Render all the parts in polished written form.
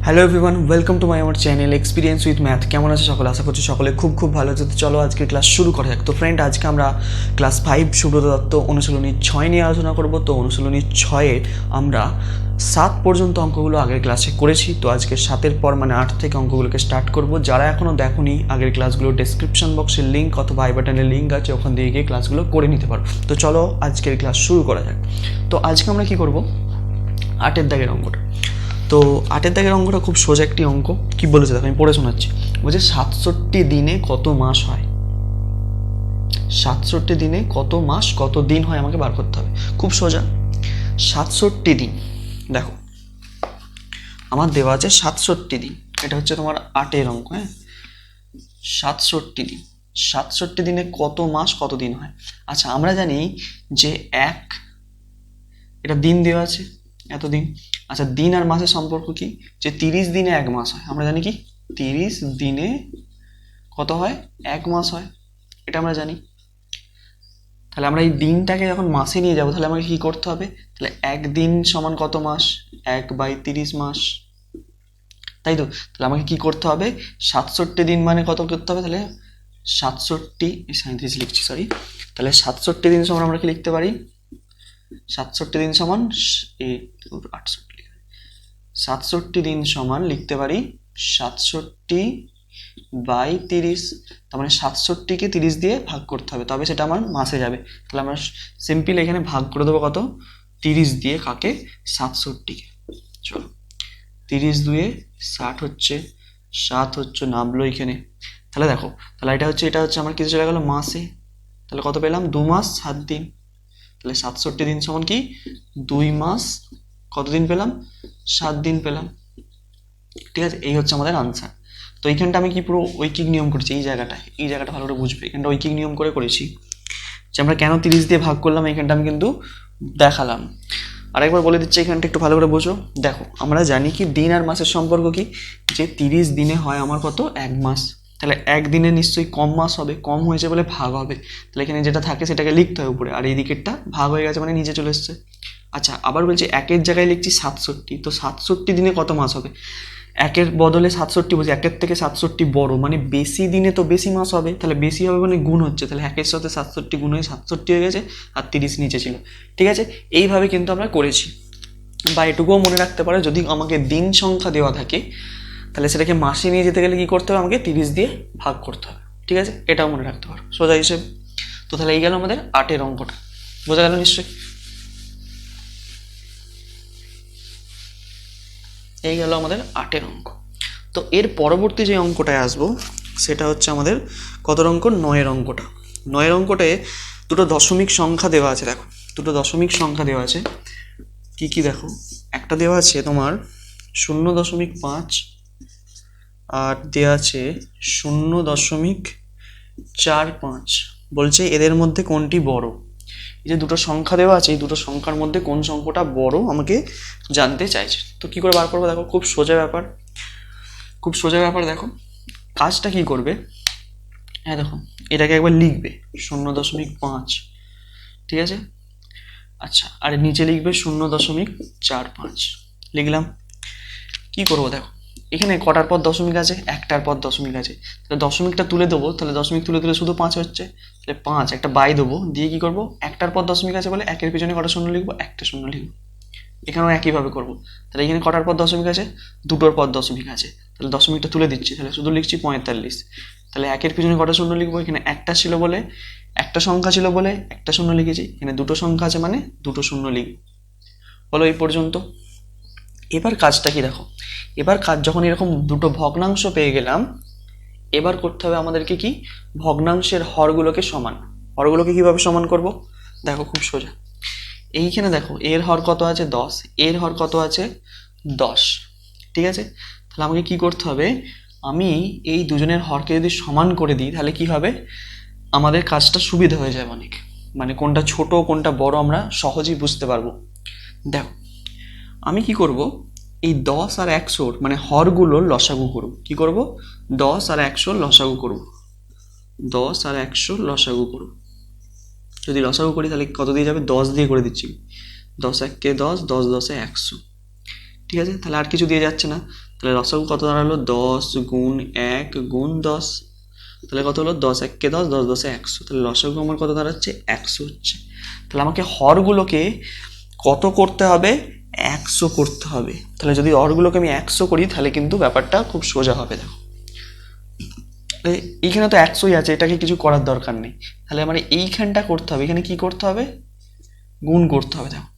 Hello everyone, welcome to আমার channel experience with math. কেমন আছে সকলে? আশা করছি সকলে খুব ভালো আছে। তো চলো আজকে ক্লাস শুরু করা যাক। তো ফ্রেন্ড, আজকে আমরা ক্লাস 5 সুব্রত দত্ত অনুশীলনী 6 নিয়ে আলোচনা করব। তো অনুশীলনী 6-এ আমরা 7 পর্যন্ত অঙ্কগুলো আগের ক্লাসে করেছি। তো আজকে 7-এর পর মানে 8 থেকে অঙ্কগুলোকে স্টার্ট করব। যারা এখনও দেখোনি আগের ক্লাসগুলো, ডেসক্রিপশন বক্সের লিঙ্ক অথবা আই বাটনের লিঙ্ক আছে, ওখান দিয়ে গিয়ে ক্লাসগুলো করে নিতে পারো। তো চলো আজকের ক্লাস শুরু করা যাক। তো আজকে আমরা কী করব? 8-এর দাগের অঙ্কটা। তো 8-এর দাগের অঙ্কটা খুব সোজা একটি অঙ্ক। কি বলেছে দেখো, আমি পড়ে শোনাচ্ছি। বলছে 67 দিনে কত মাস হয়। 67 দিনে কত মাস কত দিন হয় আমাকে বার করতে হবে। খুব সোজা। 67 দিন, দেখো আমার দেওয়া আছে 67 দিন। এটা হচ্ছে তোমার 8-এর অঙ্ক। হ্যাঁ, 67 দিন। 67 দিনে কত মাস কত দিন হয়। আচ্ছা, আমরা জানি যে এটা দিন দেওয়া আছে, এত দিন। আচ্ছা, দিন আর মাসের সম্পর্ক কি? যে 30 দিনে 1 মাস হয়। আমরা জানি কি 30 দিনে কত হয়? 1 মাস হয়। এটা আমরা জানি। তাহলে আমরা এই দিনটাকে যখন মাসে নিয়ে যাবো, তাহলে আমাকে কি করতে হবে? তাহলে 1 দিন সমান কত মাস? 1/30 মাস, তাই তো? তাহলে আমাকে কি করতে হবে? 67 দিন মানে কত করতে হবে? তাহলে 37 লিখছি, সরি। তাহলে 67 দিন সমান আমরা কি লিখতে পারি? 67 দিন সমান 67 দিন সমান লিখতে পারি 67/30। তার মানে 67কে 30 দিয়ে ভাগ করতে হবে, তবে সেটা আমার মাসে যাবে। তাহলে আমরা সিম্পল এখানে ভাগ করে দেবো কত? 30 দিয়ে কাকে? 67কে। চলো, 30 দুয়ে 60 হচ্ছে, 7 হচ্ছে নামলো এখানে। তাহলে দেখো, তাহলে এটা হচ্ছে আমার কিছু চলে গেল মাসে। তাহলে কত পেলাম? 2 মাস 7 দিন। তাহলে 67 দিন সমান কি 2 মাস কত দিন পেলাম? 7 দিন পেলাম। ঠিক আছে, এই হচ্ছে আমাদের আনসার। তো এইখানটা আমি কি পুরো ঐকিক নিয়ম করেছি। এই জায়গাটা ভালো করে বুঝবে। এখানটা ঐকিক নিয়ম করে করেছি যে আমরা কেন 30 দিয়ে ভাগ করলাম, এইখানটা আমি কিন্তু দেখালাম। আরেকবার বলে দিচ্ছি, এখানটা একটু ভালো করে বোঝো। দেখো, আমরা জানি কি দিন আর মাসের সম্পর্ক কি? যে 30 দিনে হয় আমার কত? 1 মাস। তাহলে 1 দিনে নিশ্চয়ই কম মাস হবে, কম হয়েছে বলে ভাগ হবে। তাহলে এখানে যেটা থাকে সেটাকে লিখতে হয় উপরে, আর এই দিকেরটা ভাগ হয়ে গেছে মানে নিচে চলে এসছে। আচ্ছা, আবার বলছি 1-এর জায়গায় লিখছি 67। তো 67 দিনে কত মাস হবে? 1-এর বদলে 67 বলছি, 1-এর থেকে 67 বড় মানে বেশি দিনে তো বেশি মাস হবে। তাহলে বেশি হবে মানে গুণ হচ্ছে, তাহলে 1-এর সাথে 67 গুণ হয়ে 67 হয়ে গেছে, আর 30 নিচে ছিল। ঠিক আছে, এইভাবে কিন্তু আমরা করেছি। বা এটুকুও মনে রাখতে পারো, যদি আমাকে দিন সংখ্যা দেওয়া থাকে তাহলে সেটাকে মাসে নিয়ে যেতে গেলে কি করতে হবে? আমাকে 30 দিয়ে ভাগ করতে হবে। ঠিক আছে, এটাও মনে রাখতে পারো সোজা হিসেবে। তো তাহলে এই গেল আমাদের 8-এর অঙ্কটা। বোঝা গেল নিশ্চয়ই? এই গেল আমাদের 8-এর অঙ্ক। তো এর পরবর্তী যে অঙ্কটায় আসবো সেটা হচ্ছে আমাদের কত অঙ্ক? 9-এর অঙ্কটা। 9-এর অঙ্কটায় দুটো দশমিক সংখ্যা দেওয়া আছে। দেখো, দুটো দশমিক সংখ্যা দেওয়া আছে। কি কি দেখো, একটা দেওয়া আছে তোমার 0.5 আর দেওয়া আছে 0.45। বলছে এদের মধ্যে কোনটি বড়। এই যে দুটো সংখ্যা দেওয়া আছে, এই দুটো সংখ্যার মধ্যে কোন সংখ্যাটা বড় আমাকে জানতে চাইছে। তো কি করে বার করবো? দেখো, খুব সোজা ব্যাপার। দেখো, কাজটা কি করবে? হ্যাঁ দেখো, এটাকে একবার লিখবে 0.5, ঠিক আছে। আচ্ছা, আর নিচে লিখবে 0.45। লিখলাম। কি করবো দেখো, এখানে কটার পর দশমিক আছে? একটার পর দশমিক আছে। তাহলে দশমিকটা তুলে দেবো, তাহলে দশমিক তুলে দিলে শুধু 5 হচ্ছে। তাহলে 5 একটা বাই দেবো, দিয়ে কি করবো? একটার পর দশমিক আছে বলে 1-এর পিছনে কটা শূন্য লিখবো? একটা শূন্য লিখবো। এখানেও একইভাবে করবো। তাহলে এখানে কটার পর দশমিক আছে? 2টোর পর দশমিক আছে। তাহলে দশমিকটা তুলে দিচ্ছি, তাহলে শুধু লিখছি 45। তাহলে 1-এর পিছনে কটা শূন্য লিখবো? এখানে একটা ছিল বলে, একটা সংখ্যা ছিল বলে একটা শূন্য লিখেছি। এখানে দুটো সংখ্যা আছে মানে দুটো শূন্য লিখবো। বলো এই পর্যন্ত। এবার কাজটা কি দেখো, এবার কাজ যখন এরকম দুটো ভগ্নাংশ পেয়ে গেলাম, এবার করতে হবে আমাদেরকে কি? ভগ্নাংশের হরগুলোকে সমান। হরগুলোকে কিভাবে সমান করব? দেখো, খুব সোজা। এইখানে দেখো, এর হর কত আছে? 10। এর হর কত আছে? 10। ঠিক আছে, তাহলে আমাকে কি করতে হবে? আমি এই দুজনের হরকে যদি সমান করে দিই তাহলে কি হবে? আমাদের কাজটা সুবিধা হয়ে যায় অনেক। মানে কোনটা ছোট কোনটা বড় আমরা সহজেই বুঝতে পারবো। দেখো, আমি কি করব? এই 10 আর 100 মানে হরগুলোর লসাগু করব। কি করব? 10 আর 100 লসাগু করব। 10 আর 100 লসাগু করব। যদি লসাগু করি তাহলে কত দিয়ে যাবে? 10 দিয়ে করে দিচ্ছি। 10 1 কে 10, 10 10 এ 100। ঠিক আছে, তাহলে আর কিছু দিয়ে যাচ্ছে না। তাহলে লসাগু কত দাঁড়ালো, 10 গুণ 1 গুণ 10, তাহলে কত হলো, 10 1 10, 10 10 100, তাহলে লসাগু আমার কত দাঁড়াচ্ছে, 100 হচ্ছে। তাহলে আমাকে হরগুলোকে কত করতে হবে, 100 করতে হবে। তাহলে যদি হরগুলোকে আমি 100 করি তাহলে কিন্তু ব্যাপারটা খুব সোজা হবে। দেখো এইখানে তো 100ই আছে, এটাকে কিছু করার দরকার নেই। তাহলে আমার এইখানটা করতে হবে, এখানে কি করতে হবে, গুণ করতে হবে। দেখো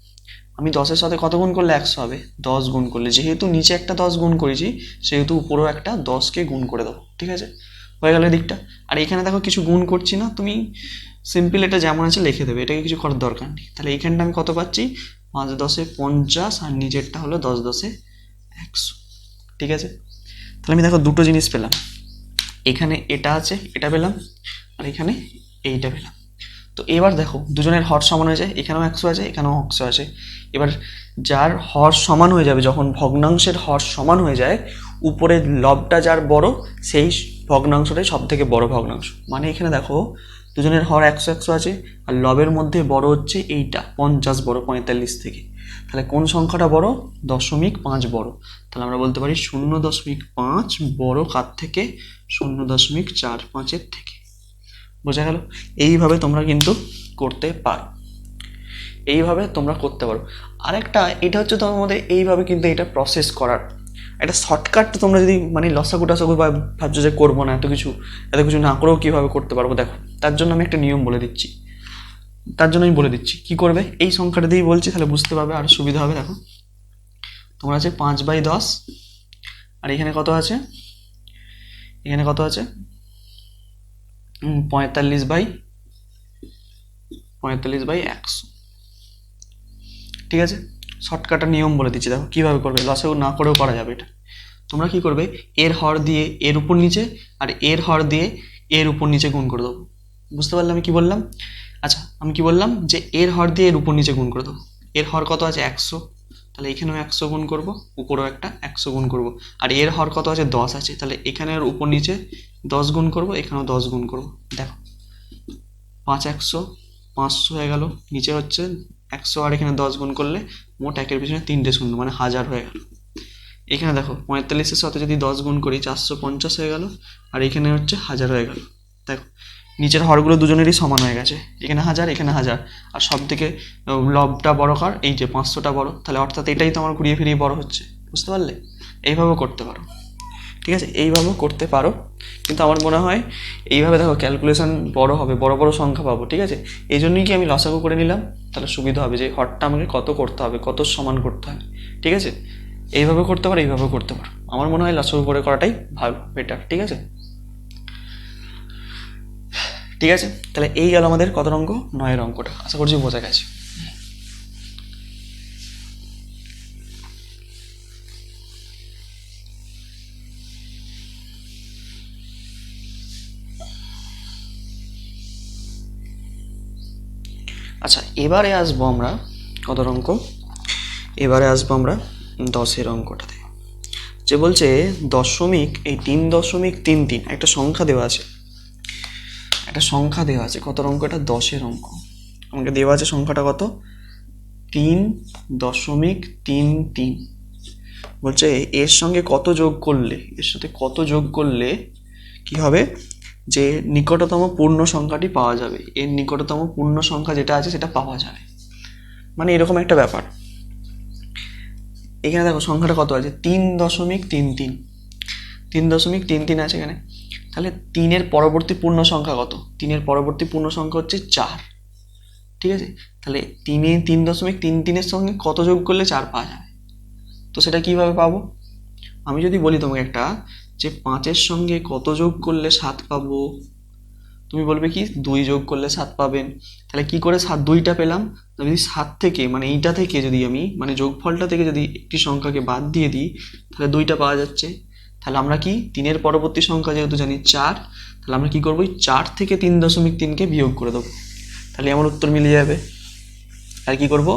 আমি 10-এর সাথে কত গুণ করলে 100 হবে, 10 গুণ করলে, যেহেতু নিচে একটা 10 গুণ করেছি সেহেতু উপরেও একটা 10কে গুণ করে দেবো। ঠিক আছে, হয়ে গেল দিকটা। আর এখানে দেখো কিছু গুণ করছি না, তুমি সিম্পল এটা যেমন আছে লিখে দেবে, এটাকে কিছু করার দরকার নেই। তাহলে এইখানটা আমি কত পাচ্ছি, 5 10 50, আর নিচেরটা হলো 10 10 100। ঠিক আছে, তাহলে আমি দেখো দুটো জিনিস পেলাম, এখানে এটা আছে, এটা পেলাম, আর এখানে এইটা পেলাম। তো এবার দেখো দুজনের হর সমান হয়ে যায়, এখানেও 100 আছে, এখানেও 100 আছে। এবার যার হর সমান হয়ে যাবে, যখন ভগ্নাংশের হর সমান হয়ে যায়, উপরের লবটা যার বড় সেই ভগ্নাংশটাই সব থেকে বড় ভগ্নাংশ। মানে এখানে দেখো দুজনের হর 100 100 আছে, আর লবের মধ্যে বড় হচ্ছে এইটা 50 বড় 45 থেকে। তাহলে কোন সংখ্যাটা বড়, 0.5 বড়। তাহলে আমরা বলতে পারি 0.5 বড় কার থেকে, 0.45 থেকে। বোঝা গেল? এইভাবে তোমরা কিন্তু করতে পারো, এইভাবে তোমরা করতে পারো। আরেকটা এটা হচ্ছে তোমাদের এইভাবে কিন্তু এটা প্রসেস করার একটা শর্টকাট। তোমরা যদি মানে লসাগু টসাগু বা ভাবছো যে করবো না, এত কিছু না করেও কীভাবে করতে পারবো, দেখো তার জন্য আমি একটা নিয়ম বলে দিচ্ছি। কি করবে, এই সংখ্যাটা দিয়েই বলছি, তাহলে বুঝতে পারবে আর সুবিধা হবে। দেখো তোমার আছে 5/10, আর এখানে কত আছে, এখানে কত আছে 45/100। ঠিক আছে, শর্টকাটের নিয়ম বলে দিচ্ছি, দেখো কীভাবে করবে, লসাগু না করেও করা যাবে এটা। তোমরা কি করবে, এর হর দিয়ে এর উপর নিচে, আর এর হর দিয়ে এর উপর নিচে গুণ করে দেবো। বুঝতে পারলে আমি কি বললাম? আচ্ছা আমি কি বললাম, যে এর হর দিয়ে এর উপর নিচে গুণ করে দেবো। এর হর কত আছে, 100, তাহলে এখানেও 100 গুণ করবো, উপরেও একটা 100 গুণ করবো। আর এর হর কত আছে, 10 আছে, তাহলে এখানের উপর নিচে 10 গুণ করবো, এখানেও 10 গুণ করবো। দেখো 5 100 500 হয়ে গেল, নিচে হচ্ছে 100, আর এখানে 10 গুণ করলে মোট একের পিছনে 3টে শূন্য, মানে 1000 হয়ে গেল। এখানে দেখো 45-এর সাথে যদি 10 গুণ করি 450 হয়ে গেল, আর এখানে হচ্ছে 1000 হয়ে গেল। দেখো নিচের হরগুলো দুজনেরই সমান হয়ে গেছে, এখানে 1000 এখানে 1000, আর সব থেকে লবটা বড় কার, এই যে 500টা বড়, তাহলে অর্থাৎ এটাই তো আমার ঘুরিয়ে ফিরিয়ে বড় হচ্ছে। বুঝতে পারলে? এইভাবেও করতে পারো। ঠিক আছে, এইভাবেও করতে পারো, কিন্তু আমার মনে হয় এইভাবে দেখো ক্যালকুলেশন বড় হবে, বড় বড় সংখ্যা পাবো। ঠিক আছে, এই জন্যই কি আমি লসাগু করে নিলাম, তাহলে সুবিধা হবে যে হরটা আমাকে কত করতে হবে, কত সমান করতে হবে। ঠিক আছে, এইভাবে করতে পারো, এইভাবেও করতে পারো। আমার মনে হয় লসাগু করে করাটাই ভালো, বেটার। ঠিক আছে, ঠিক আছে, তাহলে এই গেল আমাদের কত অঙ্ক, 9-এর অঙ্কটা। আশা করছি বোঝা গেছে। আচ্ছা এবারে আসবো আমরা কত অঙ্ক, এবারে আসবো আমরা 10-এর অঙ্কটাতে। যে বলছে দশমিক, এই 3.33 একটা সংখ্যা দেওয়া আছে, একটা সংখ্যা দেওয়া আছে, কত অঙ্কটা, 10-এর অঙ্ক। আমাকে দেওয়া আছে সংখ্যাটা কত, 3.33। বলছে এর সঙ্গে কত যোগ করলে, এর সাথে কত যোগ করলে কি হবে, যে নিকটতম পূর্ণ সংখ্যাটি পাওয়া যাবে, এর নিকটতম পূর্ণ সংখ্যা যেটা আছে সেটা পাওয়া যাবে, মানে এরকম একটা ব্যাপার। এখানে দেখো সংখ্যাটা কত আছে, 3.33, 3.33 আছে এখানে। তাহলে 3-এর পরবর্তী পূর্ণ সংখ্যা কত, 3-এর পরবর্তী পূর্ণ সংখ্যা হচ্ছে 4। ঠিক আছে, তাহলে 3.33-এর সঙ্গে কত যোগ করলে 4 পাওয়া যাবে, তো সেটা কিভাবে পাবো। আমি যদি বলি তোমাকে একটা, যে 5-এর সঙ্গে কত যোগ করলে 7 পাবো, তুমি বলবে কি 2 যোগ করলে 7 পাবেন। তাহলে কি করে 2টা পেলাম, যদি 7 থেকে মানে এইটা থেকে যদি আমি মানে যোগফলটা থেকে যদি একটি সংখ্যাকে বাদ দিয়ে দিই, তাহলে 2টা পাওয়া যাচ্ছে। তাহলে আমরা কি 3-এর পরবর্তী সংখ্যা যেহেতু জানি 4, তাহলে আমরা কি করবো, 4 থেকে 3.3কে বিয়োগ করে দেবো, তাহলে আমার উত্তর মিলে যাবে। আর কি করব,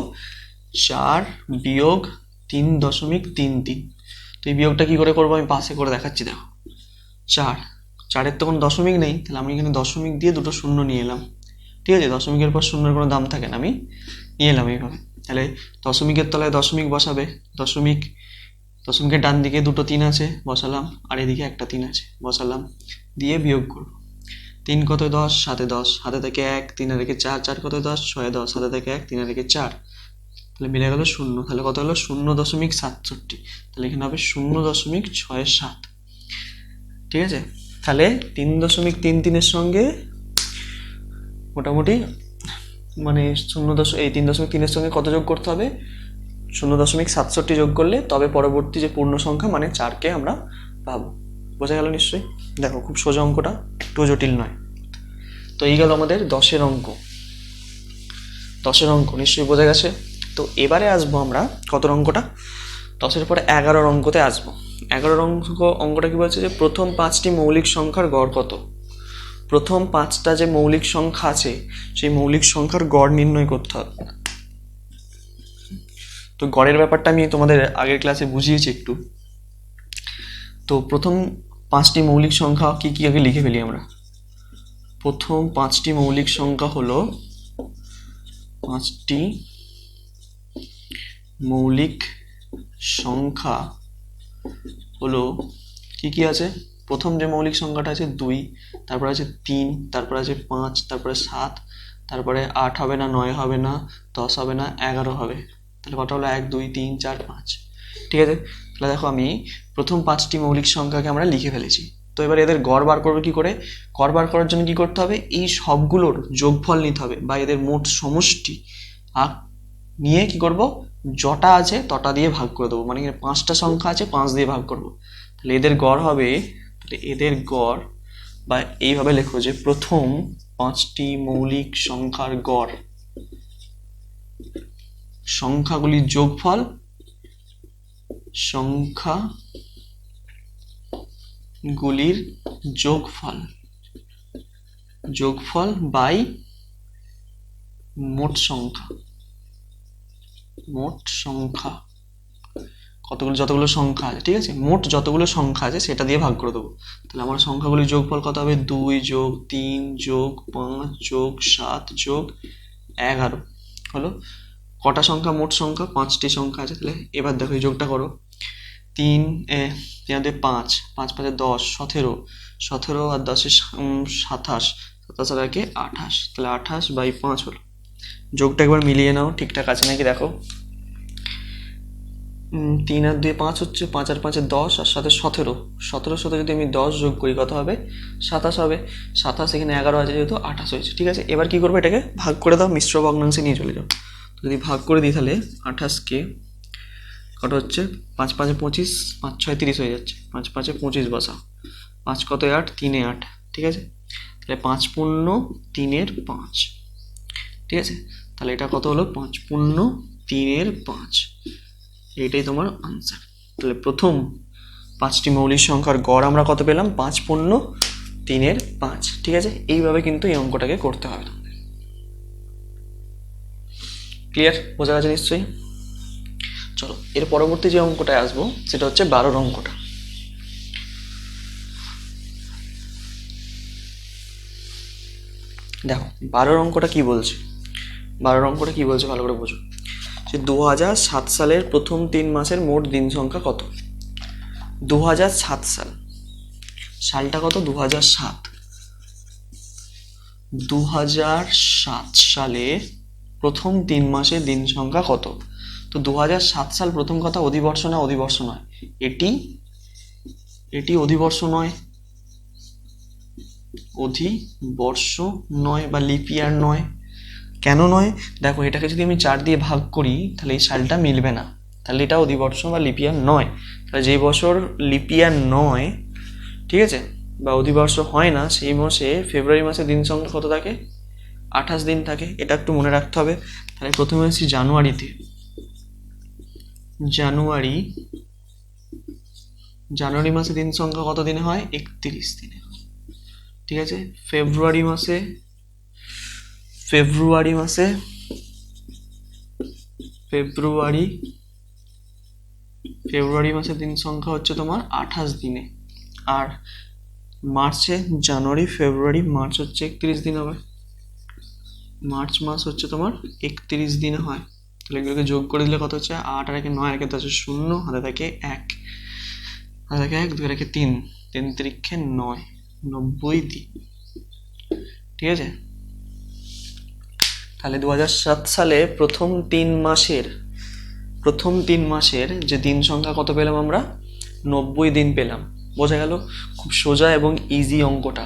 4 বিয়োগ 3.33। তো এই বিয়োগটা কি করে করবো, আমি পাশে করে দেখাচ্ছি। দেখো 4-এর তো কোনো দশমিক নেই, তাহলে আমি এখানে দশমিক দিয়ে দুটো শূন্য নিয়ে এলাম। ঠিক আছে, দশমিকের পর শূন্যের কোনো দাম থাকে না, আমি নিয়ে এলাম এইভাবে। তাহলে দশমিকের তলায় দশমিক বসাবে, দশমিক দশমিকের ডান দিকে দুটো 3 আছে, বসালাম, আর এদিকে একটা 3 আছে, বসালাম, দিয়ে বিয়োগ করব। 3 কত 10, 7 10, হাতে থেকে 1, 3 আর 1 4, 4 কত 10, 6 10, হাতে থেকে 1, 3 আর 1 4, তাহলে মিলে গেল 0, তাহলে কত হলো 0.67, তাহলে এখানে হবে 0.67। ঠিক আছে, তাহলে 3.33 এর সঙ্গে মোটামুটি মানে 3.3 এর সঙ্গে কত যোগ করতে হবে, 0.67 যোগ করলে তবে পরবর্তী যে পূর্ণ সংখ্যা মানে 4কে আমরা পাবো। বোঝা গেল নিশ্চয়ই? দেখো খুব সোজা অঙ্কটা, একটু জটিল নয়। তো এই গেল আমাদের 10-এর অঙ্ক। 10-এর অঙ্ক নিশ্চয়ই বোঝা গেছে। তো এবারে আসবো আমরা কত অঙ্কটা, 10-এর পরে 11-র অঙ্কতে আসবো। 11-র অঙ্কটা কি বলছে যে প্রথম 5টি মৌলিক সংখ্যার গড় কত। প্রথম 5টা যে মৌলিক সংখ্যা আছে সেই মৌলিক সংখ্যার গড় নির্ণয় করতে হবে। তো গড়ের ব্যাপারটা আমি তোমাদের আগের ক্লাসে বুঝিয়েছি একটু। তো প্রথম 5টি মৌলিক সংখ্যা কি কি আগে লিখে ফেলি আমরা। প্রথম 5টি মৌলিক সংখ্যা হলো 5টি মৌলিক সংখ্যা হলো কি কি আছে। প্রথম যে মৌলিক সংখ্যাটা আছে 2, তারপর আছে 3, তারপর আছে 5, তারপরে 7, তারপরে 8 হবে না, 9 হবে না, 10 হবে না, 11 হবে। তাহলে কত হলো 1 2 3 4 5। ঠিক আছে, তাহলে দেখো আমি প্রথম 5টি মৌলিক সংখ্যাকে আমরা লিখে ফেলেছি। তো এবার এদের গড় বার করবো কি করে। গড় বার করার জন্য কি করতে হবে, এই সবগুলোর যোগফল নিতে হবে বা এদের মোট সমষ্টি নিয়ে কি করব, যটা আছে তটা দিয়ে ভাগ করে দেবো। মানে 5টা সংখ্যা আছে, 5 দিয়ে ভাগ করব। তাহলে এদের গড় হবে, তাহলে এদের গড় বা এইভাবে লেখো যে প্রথম 5টি মৌলিক সংখ্যার গড়, সংখ্যাগুলির যোগফল, সংখ্যাগুলির যোগফল বাই মোট সংখ্যা। যতগুলো সংখ্যা আছে, ঠিক আছে, মোট যতগুলো সংখ্যা আছে সেটা দিয়ে ভাগ করে দেবো। তাহলে আমার সংখ্যাগুলির যোগফল কত হবে, 2 যোগ 3 যোগ 5 যোগ 7 যোগ 11 হলো। কটা সংখ্যা, মোট সংখ্যা 5টি সংখ্যা আছে। তাহলে এবার দেখো এই যোগটা করো, 3 5, 5 5 10, 17, 17 আর 10 27, 27 আর 28, তাহলে 28/5 হলো। যোগটা একবার মিলিয়ে নাও ঠিকঠাক আছে নাকি দেখো। 3 আর 2 5 হচ্ছে, 5 আর 5 10, আর সাথে 17, 17-র সাথে যদি আমি 10 যোগ করি কত হবে, 27 হবে। 27, এখানে 11 আছে যেহেতু 28 হয়েছে। ঠিক আছে, এবার কি করবো, এটাকে ভাগ করে দাও, মিশ্র ভগ্নাংশে নিয়ে চলে যাও। যদি ভাগ করে দিই তাহলে 28কে কত হচ্ছে, 5 5 25, 5 6 30 হয়ে যাচ্ছে। 5 5 25 বসাও, 5 কত 8, 3 8। ঠিক আছে, তাহলে 5 পূর্ণ 3 5। ঠিক আছে, তাহলে এটা কত হলো, 5 পূর্ণ 3 5। এটাই তোমার আনসার। তাহলে প্রথম 5টি মৌলিক সংখ্যার গড় আমরা কত পেলাম, 5 পূর্ণ 3 5। ঠিক আছে, এইভাবে কিন্তু এই অঙ্কটাকে করতে হবে। ক্লিয়ার, বোঝা গেছে নিশ্চয়ই? চলো এর পরবর্তী যে অঙ্কটায় আসবো সেটা হচ্ছে 12-র অঙ্কটা। দেখো 12-র অঙ্কটা কি বলছে, 12-র অঙ্কটা কি বলছে ভালো করে বোঝো। যে 2007 সালের প্রথম 3 মাসের মোট দিন সংখ্যা কত। 2007 সালটা কত, 2007। 2007 সালে প্রথম 3 মাসের দিন সংখ্যা কত। তো 2007 সাল প্রথম কথা অধিবর্ষ না, অধিবর্ষ নয়, এটি অধিবর্ষ নয়, অধিবর্ষ নয় বা লিপ ইয়ার নয়। কেন নয়, দেখো এটাকে যদি আমি 4 দিয়ে ভাগ করি তাহলে এই সালটা মিলবে না, তাহলে এটা অধিবর্ষ বা লিপ ইয়ার নয়। তাহলে যে বছর লিপ ইয়ার নয়, ঠিক আছে, বা অধিবর্ষ হয় না, সেই মাসে ফেব্রুয়ারি মাসে দিন সংখ্যা কত থাকে, 28 দিন থাকে। এটা একটু মনে রাখতে হবে। তাহলে প্রথমে আসছি জানুয়ারিতে, জানুয়ারি মাসে দিন সংখ্যা কত দিনে হয়, 31 দিনে। ঠিক আছে, ফেব্রুয়ারি মাসে দিন সংখ্যা হচ্ছে তোমার 28 দিনে। আর মার্চে, জানুয়ারি ফেব্রুয়ারি মার্চ হচ্ছে 31 দিন হবে। মার্চ মাস হচ্ছে তোমার 31 দিনে হয়। তাহলে এগুলোকে যোগ করে দিলে কত হচ্ছে 8 আর 1 9 আর 1 10 0 হাতে থাকে 1 হাতে থাকে 1 2 আর 1 3 3 3 9 90 দিন। ঠিক আছে, তাহলে 2007 সালে প্রথম 3 মাসের যে দিন সংখ্যা কত পেলাম আমরা 90 দিন পেলাম। বোঝা গেল, খুব সোজা এবং ইজি অঙ্কটা।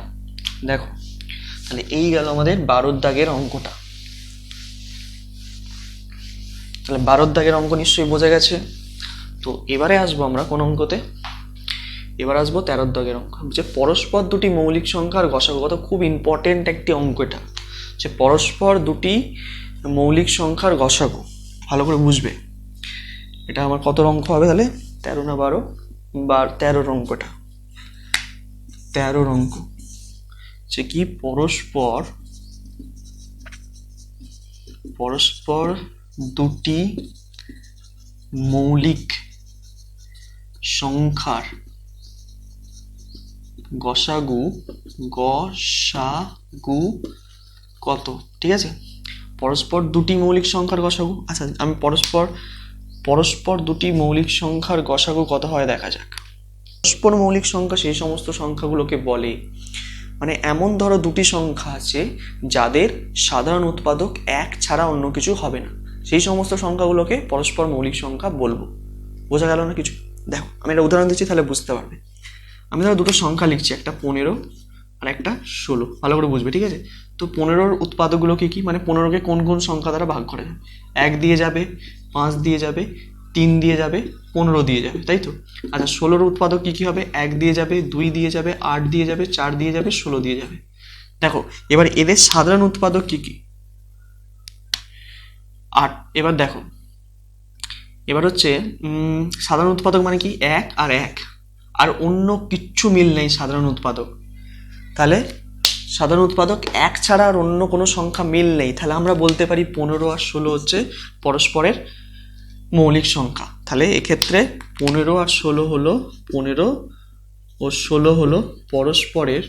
দেখো তাহলে এই গেল আমাদের 12 দাগের অঙ্কটা। তাহলে 12 দাগের অঙ্ক নিশ্চয়ই বোঝা গেছে। তো এবারে আসবো আমরা কোন অঙ্কতে, এবার আসবো 13 দাগের অঙ্ক, যে পরস্পর দুটি মৌলিক সংখ্যার গসাগু কত। খুব ইম্পর্টেন্ট একটি অঙ্ক এটা, যে পরস্পর দুটি মৌলিক সংখ্যার গসাগু। ভালো করে বুঝবে এটা আমার কত অঙ্ক হবে তাহলে 13 না 12 বা 13 অঙ্কটা 13 অঙ্ক, যে কি পরস্পর দুটি মৌলিক সংখ্যার গসাগু কত। ঠিক আছে, পরস্পর দুটি মৌলিক সংখ্যার গসাগু। আচ্ছা আমি পরস্পর দুটি মৌলিক সংখ্যার গসাগু কত হয় দেখা যাক। পরস্পর মৌলিক সংখ্যা সেই সমস্ত সংখ্যাগুলোকে বলে, মানে এমন ধরো দুটি সংখ্যা আছে যাদের সাধারণ উৎপাদক 1 ছাড়া অন্য কিছু হবে না, সেই সমস্ত সংখ্যাগুলোকে পরস্পর মৌলিক সংখ্যা বলবো। বোঝা গেল না কিছু? দেখো আমি একটা উদাহরণ দিচ্ছি তাহলে বুঝতে পারবে। আমি ধরো দুটো সংখ্যা লিখছি, একটা 15 আর একটা 16, ভালো করে বুঝবে। ঠিক আছে, তো 15-র উৎপাদকগুলো কি, মানে 15কে কোন কোন সংখ্যা দ্বারা ভাগ করা যাবে? 1 দিয়ে যাবে, 5 দিয়ে যাবে, 3 দিয়ে যাবে, 15 দিয়ে যাবে, তাই তো? আচ্ছা 16-র উৎপাদক কি হবে? 1 দিয়ে যাবে, 2 দিয়ে যাবে, 8 দিয়ে যাবে, 4 দিয়ে যাবে, 16 দিয়ে যাবে। দেখো এবার এদের সাধারণ উৎপাদক কি 8। এবার দেখো, এবার হচ্ছে সাধারণ উৎপাদক মানে কি 1 আর 1, আর অন্য কিচ্ছু মিল নেই সাধারণ উৎপাদক। তাহলে সাধারণ উৎপাদক 1 ছাড়া আর অন্য কোনো সংখ্যা মিল নেই, তাহলে আমরা বলতে পারি 15 আর 16 হচ্ছে পরস্পরের মৌলিক সংখ্যা। তাহলে এক্ষেত্রে 15 আর 16 হলো 15 ও 16 হলো পরস্পরের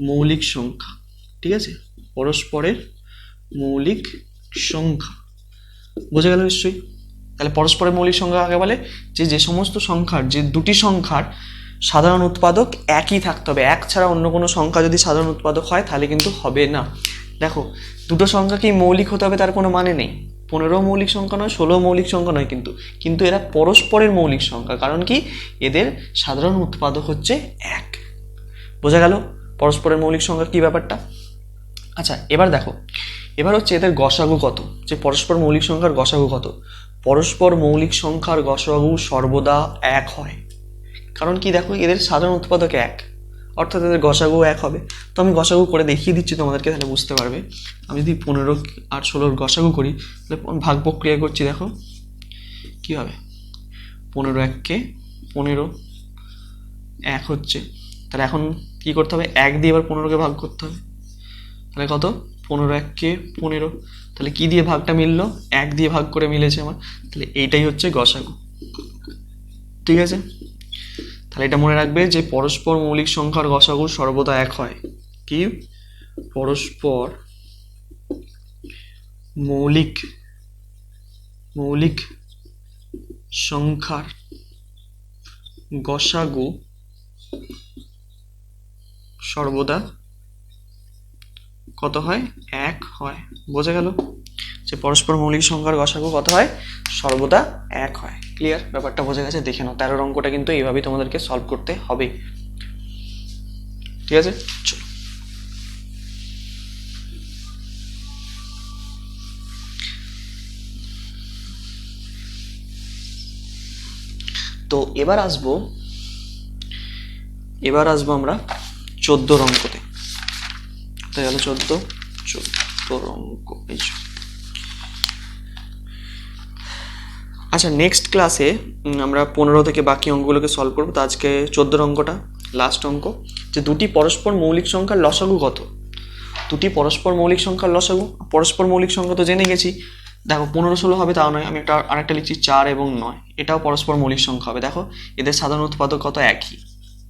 মৌলিক সংখ্যা। ঠিক আছে, পরস্পরের মৌলিক সংখ্যা। বোঝা গেল নিশ্চয়ই? তাহলে পরস্পরের মৌলিক সংখ্যা কাকে বলে? যে সমস্ত সংখ্যার, যে দুটি সংখ্যার সাধারণ উৎপাদক একই থাকতে হবে, 1 ছাড়া অন্য কোনো সংখ্যা যদি সাধারণ উৎপাদক হয় তাহলে কিন্তু হবে না। দেখো দুটো সংখ্যাকেই মৌলিক হতে হবে তার কোনো মানে নেই, 15 মৌলিক সংখ্যা নয়, 16 মৌলিক সংখ্যা নয়, কিন্তু এরা পরস্পরের মৌলিক সংখ্যা, কারণ কি এদের সাধারণ উৎপাদক হচ্ছে 1। বোঝা গেল পরস্পরের মৌলিক সংখ্যা কি ব্যাপারটা? আচ্ছা এবার দেখো, এবার হচ্ছে এদের গসাগু কত, যে পরস্পর মৌলিক সংখ্যার গসাগু কত। পরস্পর মৌলিক সংখ্যার গসাগু সর্বদা 1 হয়, কারণ কি দেখো এদের সাধারণ উৎপাদক 1, অর্থাৎ এদের গসাগু 1 হবে। তো আমি গসাগু করে দেখিয়ে দিচ্ছি তোমাদেরকে, তাহলে বুঝতে পারবে। আমি যদি 15 আর 16-র গসাগু করি, তাহলে ভাগ প্রক্রিয়া করছি, দেখো কি হবে। 15 1 15, 1 হচ্ছে, তাহলে এখন কি করতে হবে? 1 দিয়ে এবার 15কে ভাগ করতে হবে, তাহলে কত? 15 1 15। তাহলে কি দিয়ে ভাগটা মিললো? 1 দিয়ে ভাগ করে মিলেছে আমার, তাহলে এইটাই হচ্ছে গসাগু। ঠিক আছে, তাহলে এটা মনে রাখবে যে পরস্পর মৌলিক সংখ্যার গসাগু সর্বদা 1 হয়। কি? পরস্পর মৌলিক সংখ্যার গসাগু সর্বদা কত হয়? 1 হয়। বোঝা গেল যে পরস্পর মৌলিক সংখ্যার গসাগু কত হয়? সর্বদা 1 হয়। ক্লিয়ার? ব্যাপারটা বোঝা গেছে? দেখে নাও 13 অঙ্কটা কিন্তু এইভাবেই তোমাদেরকে সলভ করতে হবে। ঠিক আছে, চলো। তো এবার আসবো আমরা 14 অঙ্কতে। তাই গেল 14 অঙ্ক। আচ্ছা নেক্সট ক্লাসে আমরা 15 থেকে বাকি অঙ্কগুলোকে সলভ করবো। তো আজকে 14 অঙ্কটা লাস্ট অঙ্ক, যে দুটি পরস্পর মৌলিক সংখ্যার লসাগু কত। দুটি পরস্পর মৌলিক সংখ্যার লসাগু, পরস্পর মৌলিক সংখ্যা তো জেনে গেছি। দেখো 15 16 হবে তাও নয়, আমি আরেকটা লিখছি 4 এবং 9, এটাও পরস্পর মৌলিক সংখ্যা হবে। দেখো এদের সাধারণ উৎপাদক কত? একই।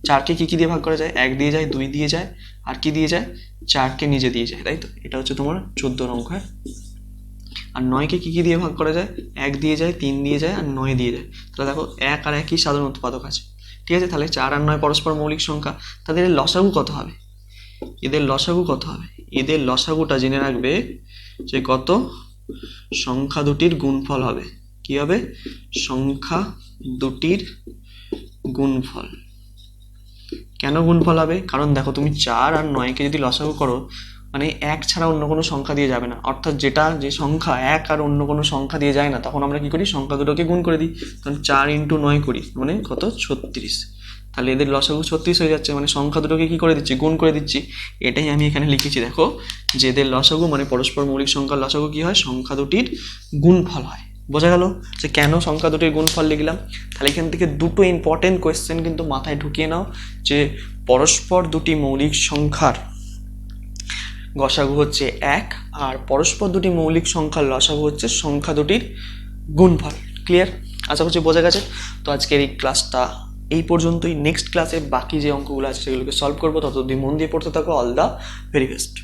4কে কি দিয়ে ভাগ করা যায়? 1 দিয়ে যায়, 2 দিয়ে যায়, আর কি দিয়ে যায়? 4কে নিজে দিয়ে যায়, তাই তো? এটা হচ্ছে তোমার 14 অঙ্ক। হ্যাঁ, আর 9কে কি দিয়ে ভাগ করা যায়? 1 দিয়ে যায়, 3 দিয়ে যায়, আর 9 দিয়ে যায়। তাহলে দেখো 1 আর 1 সাধারণ উৎপাদক আছে, ঠিক আছে? তাহলে 4 আর 9 পরস্পর মৌলিক সংখ্যা, তাদের লসাগু কত হবে? এদের লসাগু কত হবে? এদের লসাগুটা জেনে রাখবে যে কত? সংখ্যা দুটির গুণফল হবে। কি হবে? সংখ্যা দুটির গুণফল। কেন গুণফল হবে? কারণ দেখো তুমি 4 আর 9কে যদি লসাগু করো, মানে 1 ছাড়া অন্য কোনো সংখ্যা দিয়ে যাবে না, অর্থাৎ যে সংখ্যা 1 আর অন্য কোনো সংখ্যা দিয়ে যায় না, তখন আমরা কি করি? সংখ্যা দুটোকে গুণ করে দিই। তখন 4 ইন্টু 9 করি, মানে কত? 36। তাহলে এদের লসাগু 36 হয়ে যাচ্ছে, মানে সংখ্যা দুটোকে কি করে দিচ্ছি? গুণ করে দিচ্ছি। এটাই আমি এখানে লিখেছি, দেখো যে এদের লসাগু মানে পরস্পর মৌলিক সংখ্যার লসাগু কি হয়? সংখ্যা দুটির গুণফল হয়। বোঝা গেল যে কেন সংখ্যা দুটির গুণফল লিখলাম? তাহলে এখান থেকে দুটো ইম্পর্টেন্ট কোয়েশ্চেন কিন্তু মাথায় ঢুকিয়ে নাও, যে পরস্পর দুটি মৌলিক সংখ্যার গসাগু হচ্ছে 1, আর পরস্পর দুটি মৌলিক সংখ্যার লসাগু হচ্ছে সংখ্যা দুটির গুণফল। ক্লিয়ার? আশা করছি বোঝা গেছে। তো আজকের এই ক্লাসটা এই পর্যন্তই। নেক্সট ক্লাসে বাকি যে অঙ্কগুলো আছে সেগুলোকে সলভ করবো। ততদিন মন দিয়ে পড়তে থাকো। All the very best.